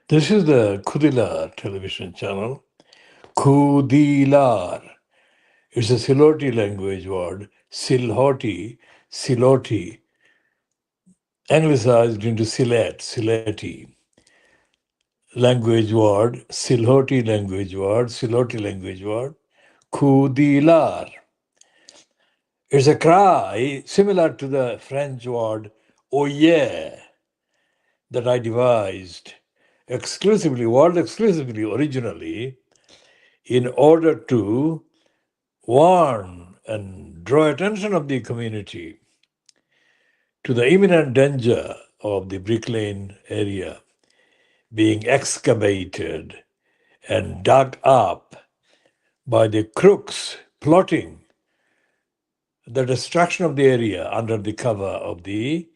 This is the KhoodeelaarTVChannel television channel. KhoodeelaarTVChannel. It's a Siloti language word. Siloti, anglicized into Sileti. Siloti language word. KhoodeelaarTVChannel. It's a cry similar to the French word "oh yeah" that I devised world exclusively originally, in order to warn and draw attention of the community to the imminent danger of the Brick Lane area being excavated and dug up by the crooks plotting the destruction of the area under the cover of the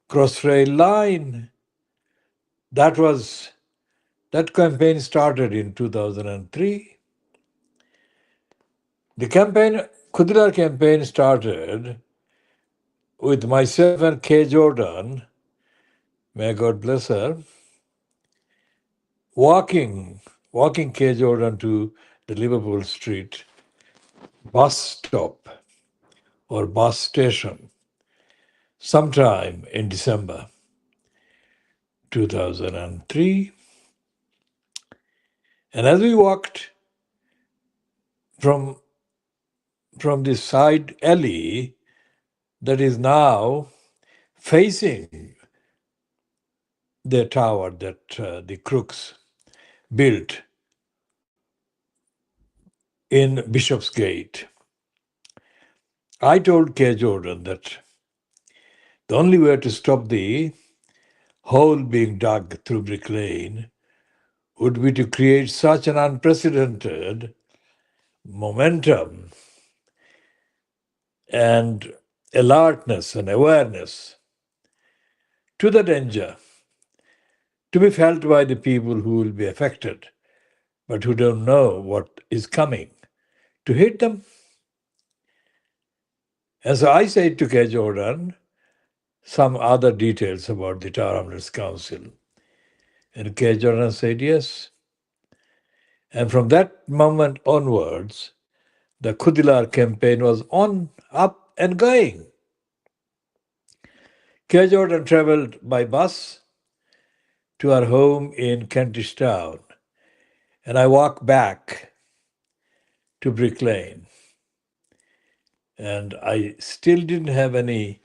Crossrail line. That campaign started in 2003. The Khoodeelaar campaign started with myself and Kay Jordan, may God bless her, walking Kay Jordan to the Liverpool Street bus stop or bus station sometime in December 2003. And as we walked from the side alley that is now facing the tower that the crooks built in Bishopsgate, I told Kay Jordan that the only way to stop the hole being dug through Brick Lane would be to create such an unprecedented momentum and alertness and awareness to the danger to be felt by the people who will be affected, but who don't know what is coming to hit them. And so I said to Kay Jordan some other details about the Tower Hamlets Council. And Kay Jordan said yes. And from that moment onwards, the Khoodeelaar campaign was on, up and going. Kay Jordan traveled by bus to our home in Kentish Town, and I walked back to Brick Lane. And I still didn't have any,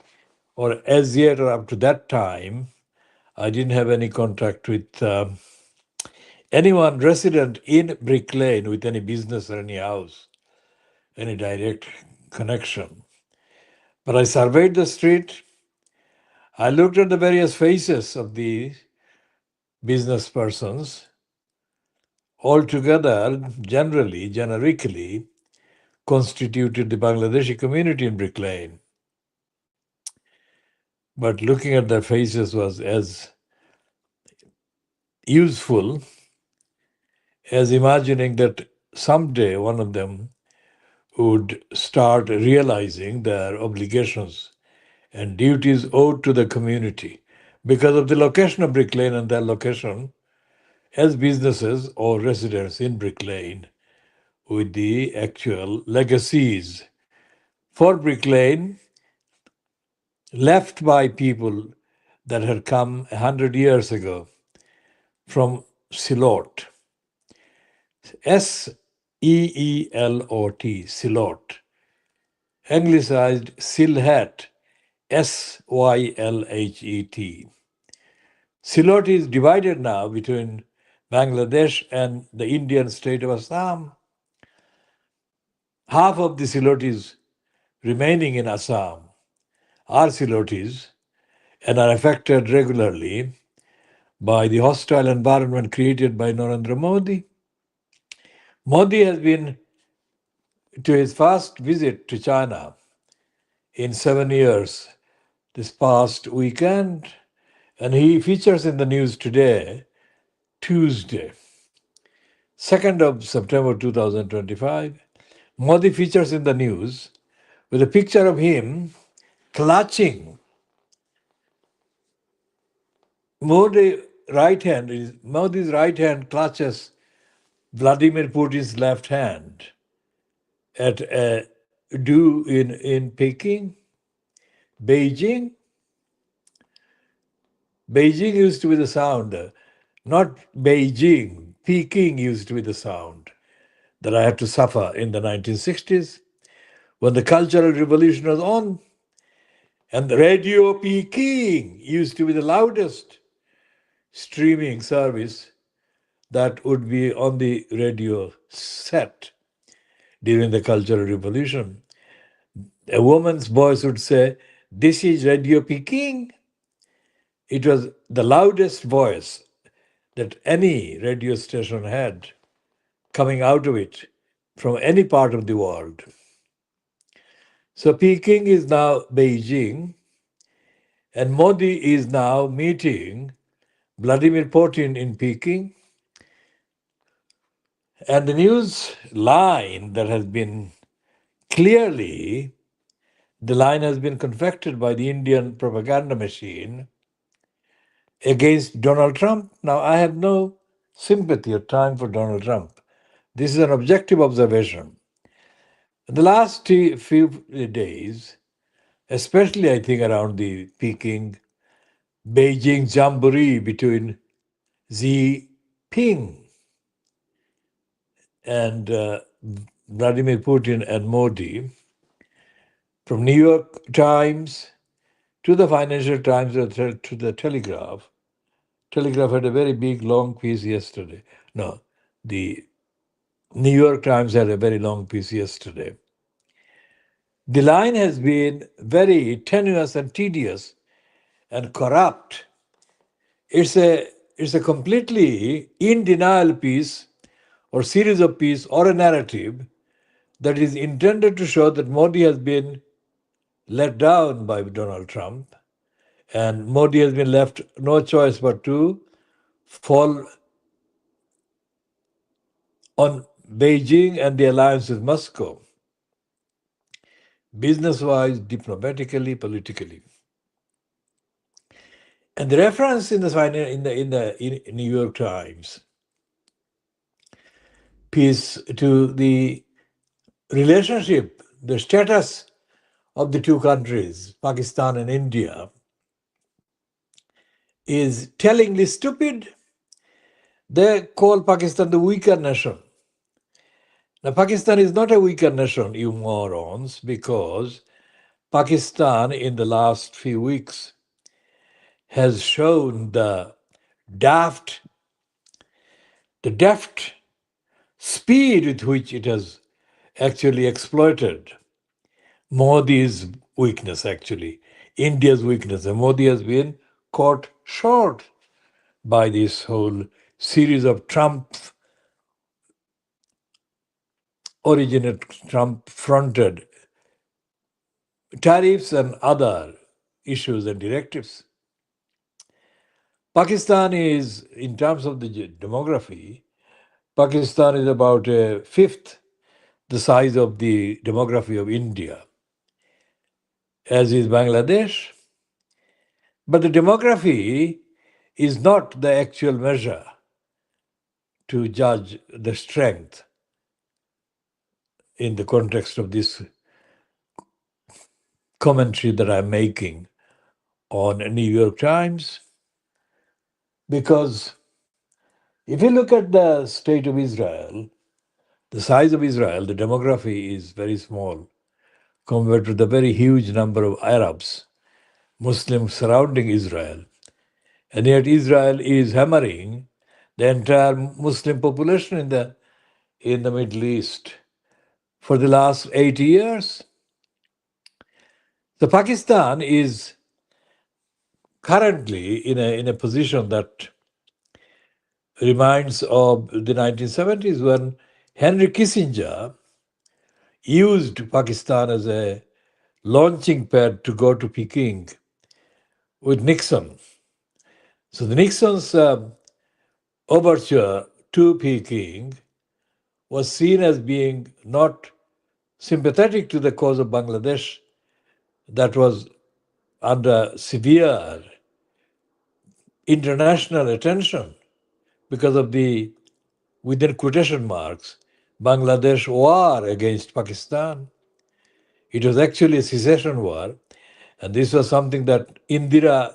or as yet or up to that time, I didn't have any contact with anyone resident in Brick Lane with any business or any house, any direct connection. But I surveyed the street. I looked at the various faces of the business persons. Altogether, generically, constituted the Bangladeshi community in Brick Lane. But looking at their faces was as useful as imagining that someday one of them would start realizing their obligations and duties owed to the community because of the location of Brick Lane and their location as businesses or residents in Brick Lane, with the actual legacies for Brick Lane left by people that had come 100 years ago from Silot. Seelot, Silot. Anglicized Sylhet, Sylhet. Silot is divided now between Bangladesh and the Indian state of Assam. Half of the Silotis remaining in Assam are Silotis and are affected regularly by the hostile environment created by Narendra Modi. Modi has been to his first visit to China in 7 years this past weekend, and he features in the news today, Tuesday, 2nd of September 2025. Modi features in the news with a picture of him clutching. Modi Modi's right hand clutches Vladimir Putin's left hand at a do in Peking, Beijing. Beijing used to be the sound, not Beijing. Peking used to be the sound that I had to suffer in the 1960s when the Cultural Revolution was on, and the Radio Peking used to be the loudest streaming service that would be on the radio set during the Cultural Revolution. A woman's voice would say, "This is Radio Peking." It was the loudest voice that any radio station had coming out of it from any part of the world. So Peking is now Beijing, and Modi is now meeting Vladimir Putin in Peking. And the news line that has been clearly, the line has been confected by the Indian propaganda machine against Donald Trump. Now, I have no sympathy or time for Donald Trump. This is an objective observation. In the last few days, especially I think around the Peking Beijing jamboree between Xi Jinping and Vladimir Putin and Modi, from New York Times to the Financial Times to the Telegraph. Telegraph had a very big, long piece yesterday. No, the New York Times had a very long piece yesterday. The line has been very tenuous and tedious and corrupt. It's a completely in denial piece or series of piece or a narrative that is intended to show that Modi has been let down by Donald Trump, and Modi has been left no choice but to fall on Beijing and the alliance with Moscow, business-wise, diplomatically, politically. And the reference in the New York Times piece to the relationship, the status of the two countries, Pakistan and India, is tellingly stupid. They call Pakistan the weaker nation. Now, Pakistan is not a weaker nation, you morons, because Pakistan in the last few weeks has shown the deft speed with which it has actually exploited Modi's weakness, actually, India's weakness. And Modi has been caught short by this whole series of Trump-fronted tariffs and other issues and directives. Pakistan is, in terms of the demography, Pakistan is about a fifth the size of the demography of India, as is Bangladesh. But the demography is not the actual measure to judge the strength in the context of this commentary that I'm making on New York Times. Because if you look at the state of Israel, the size of Israel, the demography is very small compared to the very huge number of Arabs, Muslims surrounding Israel. And yet Israel is hammering the entire Muslim population in the Middle East for the last 80 years. So Pakistan is currently in a position that reminds of the 1970s when Henry Kissinger used Pakistan as a launching pad to go to Peking with Nixon. So the Nixon's overture to Peking was seen as being not sympathetic to the cause of Bangladesh that was under severe international attention because of the, within quotation marks, Bangladesh war against Pakistan. It was actually a secession war, and this was something that Indira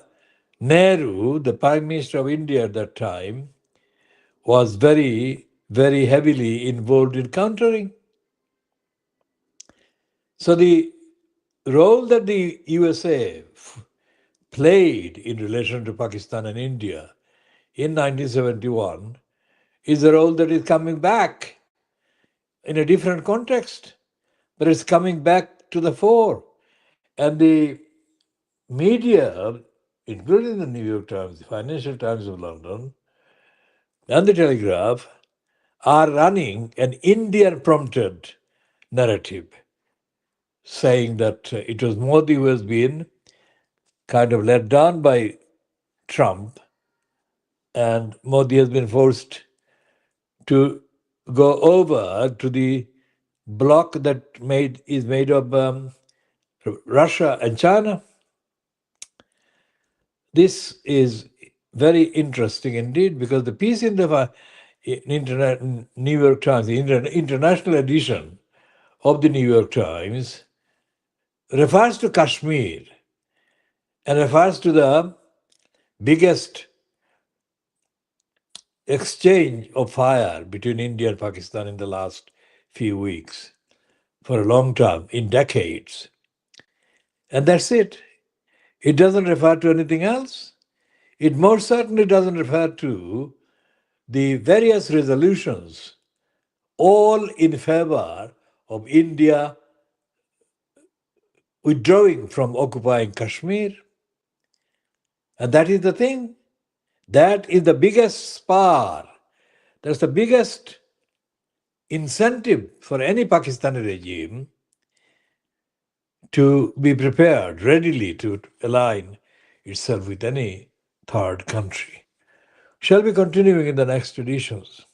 Nehru, the Prime Minister of India at that time, was very, very heavily involved in countering. So the role that the USA played in relation to Pakistan and India in 1971 is a role that is coming back in a different context, but it's coming back to the fore. And the media, including the New York Times, the Financial Times of London, and the Telegraph, are running an Indian prompted narrative saying that it was Modi who has been kind of let down by Trump, and Modi has been forced to go over to the bloc that is made of Russia and China. This is very interesting indeed, because the piece in the New York Times, the international edition of the New York Times, refers to Kashmir and refers to the biggest exchange of fire between India and Pakistan in the last few weeks, for a long time, in decades. And that's it. It doesn't refer to anything else. It most certainly doesn't refer to the various resolutions, all in favor of India withdrawing from occupying Kashmir. And that is the thing. That is the biggest spar. That's the biggest incentive for any Pakistani regime to be prepared readily to align itself with any third country. Shall be continuing in the next editions.